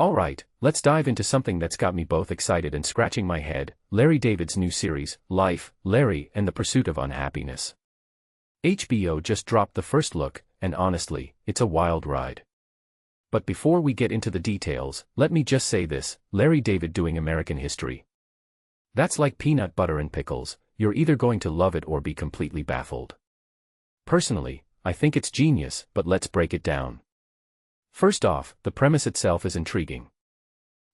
Alright, let's dive into something that's got me both excited and scratching my head: Larry David's new series, Life, Larry and the Pursuit of Unhappiness. HBO just dropped the first look, and honestly, it's a wild ride. But before we get into the details, let me just say this: Larry David doing American history. That's like peanut butter and pickles, you're either going to love it or be completely baffled. Personally, I think it's genius, but let's break it down. First off, the premise itself is intriguing.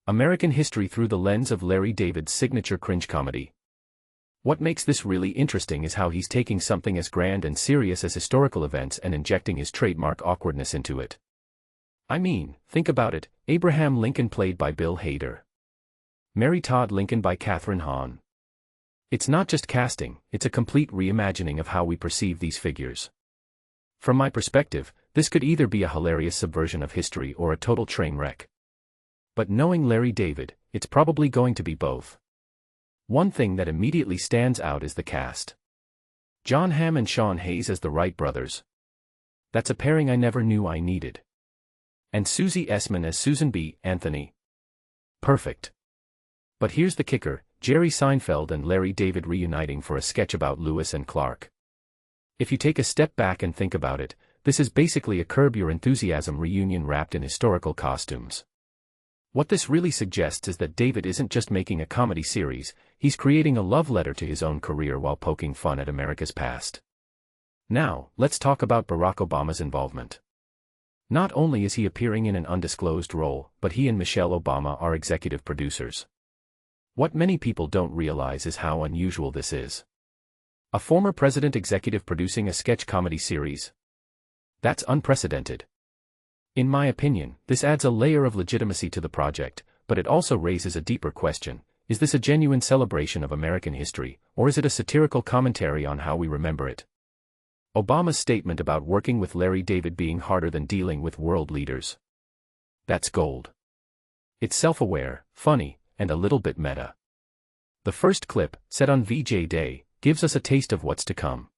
American history through the lens of Larry David's signature cringe comedy. What makes this really interesting is how he's taking something as grand and serious as historical events and injecting his trademark awkwardness into it. I mean, think about it: Abraham Lincoln played by Bill Hader. Mary Todd Lincoln by Kathryn Hahn. It's not just casting, it's a complete reimagining of how we perceive these figures. From my perspective, this could either be a hilarious subversion of history or a total train wreck. But knowing Larry David, it's probably going to be both. One thing that immediately stands out is the cast. Jon Hamm and Sean Hayes as the Wright brothers. That's a pairing I never knew I needed. And Susie Essman as Susan B. Anthony. Perfect. But here's the kicker: Jerry Seinfeld and Larry David reuniting for a sketch about Lewis and Clark. If you take a step back and think about it, this is basically a Curb Your Enthusiasm reunion wrapped in historical costumes. What this really suggests is that David isn't just making a comedy series, he's creating a love letter to his own career while poking fun at America's past. Now, let's talk about Barack Obama's involvement. Not only is he appearing in an undisclosed role, but he and Michelle Obama are executive producers. What many people don't realize is how unusual this is. A former president executive producing a sketch comedy series? That's unprecedented. In my opinion, this adds a layer of legitimacy to the project, but it also raises a deeper question: is this a genuine celebration of American history, or is it a satirical commentary on how we remember it? Obama's statement about working with Larry David being harder than dealing with world leaders. That's gold. It's self-aware, funny, and a little bit meta. The first clip, set on VJ Day, gives us a taste of what's to come.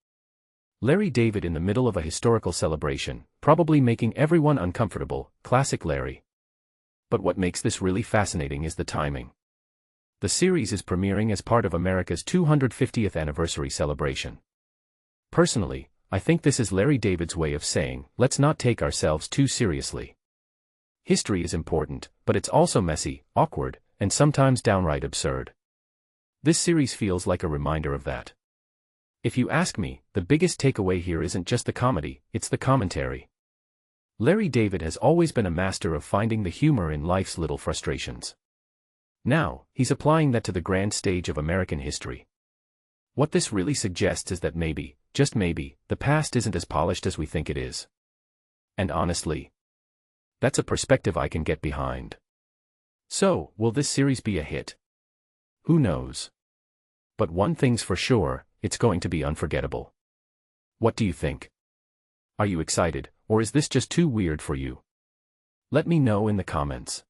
Larry David in the middle of a historical celebration, probably making everyone uncomfortable, classic Larry. But what makes this really fascinating is the timing. The series is premiering as part of America's 250th anniversary celebration. Personally, I think this is Larry David's way of saying, let's not take ourselves too seriously. History is important, but it's also messy, awkward, and sometimes downright absurd. This series feels like a reminder of that. If you ask me, the biggest takeaway here isn't just the comedy, it's the commentary. Larry David has always been a master of finding the humor in life's little frustrations. Now, he's applying that to the grand stage of American history. What this really suggests is that maybe, just maybe, the past isn't as polished as we think it is. And honestly, that's a perspective I can get behind. So, will this series be a hit? Who knows? But one thing's for sure, it's going to be unforgettable. What do you think? Are you excited, or is this just too weird for you? Let me know in the comments.